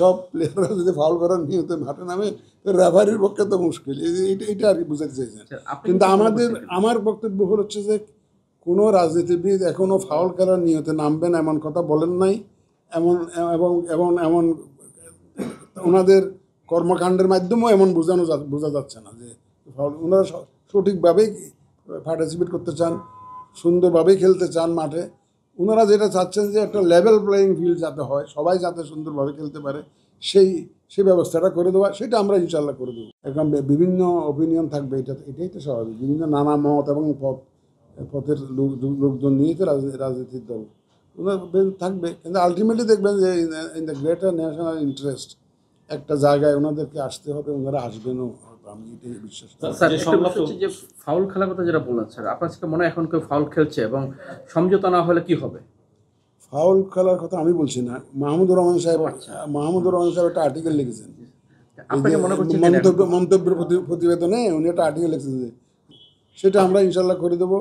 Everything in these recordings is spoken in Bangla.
সব প্লেয়াররা যদি ফাউল করার নিয়ত মাঠে নামে তো রেফারির পক্ষে তো মুশকিল, এটা আর কি বুঝাতে চাইছেন। কিন্তু আমার বক্তব্য হচ্ছে যে কোনো রাজনীতিবিদ এখনো ফাউল খেলার নিয়তে নামবেন এমন কথা বলেন নাই, এমন এমন ওনাদের কর্মকাণ্ডের মাধ্যমেও এমন বোঝা যাচ্ছে না যে ফাউল। ওনারা সঠিকভাবেই পার্টিসিপেট করতে চান, সুন্দরভাবেই খেলতে চান মাঠে। ওনারা যেটা চাচ্ছেন যে একটা লেভেল প্লেয়িং ফিল্ড যাতে হয়, সবাই যাতে সুন্দরভাবে খেলতে পারে, সেই ব্যবস্থাটা করে দেওয়া, সেটা আমরা ইনশাল্লাহ করে দেবো। এখন বিভিন্ন অপিনিয়ন থাকবে, এটাই তো স্বাভাবিক। বিভিন্ন নানা মত এবং পথের লোকজন নিয়েই তো রাজনীতির দল ওনার থাকবে। কিন্তু আলটিমেটলি দেখবেন যে in the greater national interest একটা জায়গায় ওনাদেরকে আসতে হবে, ওনারা আসবেনও, আমি এটাই বিশ্বাস করি। যে ফাউল খেলার কথা যেটা বললেন স্যার, আপনার কাছে মনে হয় এখন কেউ ফাউল খেলছে এবং সমঝোতা না হলে কি হবে? ফাউল খেলার কথা আমি বলছি না, মাহমুদুর রহমান সাহেব একটা আর্টিকেল লিখেছেন, মন্তব্যের প্রতিবেদনে উনি একটা আর্টিকেল লিখেছেন যে সেটা আমরা ইনশাল্লাহ করে দেবো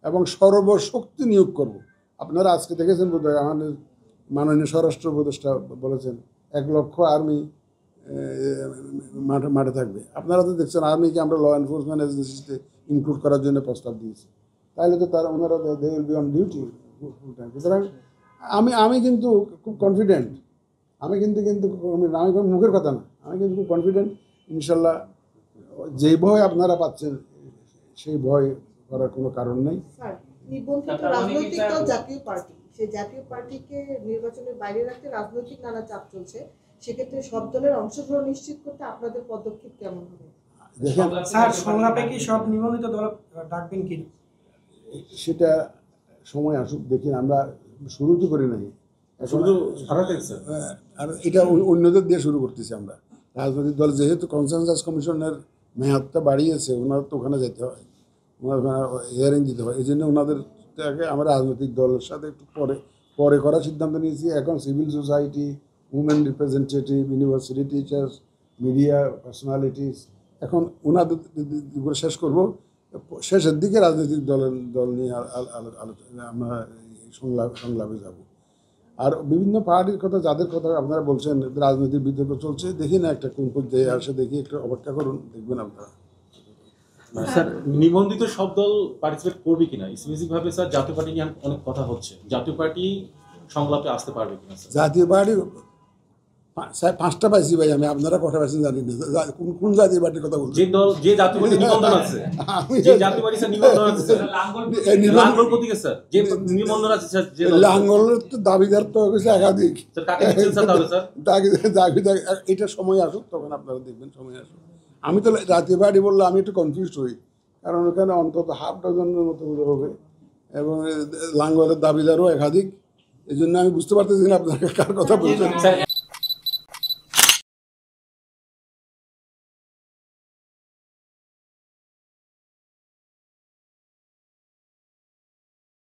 এবং সর্বশক্তি নিয়োগ করব। আপনারা আজকে দেখেছেন বোধহয় আমাদের মাননীয় স্বরাষ্ট্র উপদেষ্টা বলেছেন 1 লক্ষ আর্মি মাঠে থাকবে। আপনারা তো দেখছেন আর্মিকে আমরা ল এনফোর্সমেন্ট এজেন্সিতে ইনক্লুড করার জন্য প্রস্তাব দিয়েছি, তাহলে তো ওনারা they will be on duty full time. সুতরাং আমি কিন্তু খুব কনফিডেন্ট, আমি মুখের কথা না, আমি কিন্তু খুব কনফিডেন্ট ইনশাল্লাহ। যেই ভয় আপনারা পাচ্ছেন সেই ভয় করার কোনো কারণ নেই। নিবন্ধিত রাজনৈতিক দল জাতীয় পার্টি, সেই জাতীয় পার্টিকে নির্বাচনের বাইরে রাখতে রাজনৈতিক নানা চাপ চলছে, সেক্ষেত্রে সব দলের অংশগ্রহণ নিশ্চিত করতে আপনাদের পদক্ষেপ কেমন হবে? দেখেন স্যার, সংলাপে কি সব নিবন্ধিত দল ডাকবেন কি? সেটা সময় আসুক, দেখি। আমরা শুরু তো করি নাই, আর এটা অন্যদের দিয়ে শুরু করতেছি আমরা। রাজনৈতিক দল যেহেতু কনসেনসাস কমিশনের মেয়াদটা বাড়িয়েছে, ওনার তো ওখানে যেতে হয়, ওনার হিয়ারিং দিতে হয়, এই জন্য ওনাদেরকে আমরা রাজনৈতিক দলের সাথে একটু পরে করার সিদ্ধান্ত নিয়েছি। এখন civil society, women representative, university teachers, media personalities, এখন ওনাদের করে শেষ করব। শেষের দিকে রাজনৈতিক দল নিয়ে আলোচনা আমরা সংলাপে যাব। আর বিভিন্ন পার্টির কথা, যাদের কথা আপনারা বলছেন রাজনৈতিক বিতর্ক চলছে, দেখি না একটা কোন পর্যায়ে আসে, দেখি একটু অপেক্ষা করুন, দেখবেন আপনারা। স্যার, নিবন্ধিত সব দল পার্টিসিপেট করবে কিনা স্পেসিফিক ভাবে স্যার? জাতীয় পার্টি নিয়ে অনেক কথা হচ্ছে, জাতীয় পার্টি সংলাপে আসতে পারবে কিনা স্যার? জাতীয় পার্টি 5টা পাইছি ভাই আমি, আপনারা কটা পাইছেন জানি না। কোন জাতীয় পার্টির কথা বলছেন? যে জাতীয় পার্টি নিবন্ধন আছে, যে জাতীয় পার্টি স্যার নিবন্ধন আছে স্যার, লাঙ্গল প্রতীকে স্যার যে নিবন্ধন আছে স্যার, যে লাঙ্গলের তো দাবিদার তো হয়েছে একাধিক। স্যার কাকে দিচ্ছেন স্যার তাহলে স্যার? দাবিদার এটা সময় আসুক, তখন আপনারা দেখবেন, সময় আসুক। আমি তো জাতীয় পার্টি বললে আমি একটু কনফিউজ হই, কারণ ওখানে অন্তত ½ ডজনের মতো হবে এবং লাঙ্গলের দাবিদারও একাধিক। এই জন্য আমি বুঝতে পারতেছি না আপনাকে কার কথা বলছেন।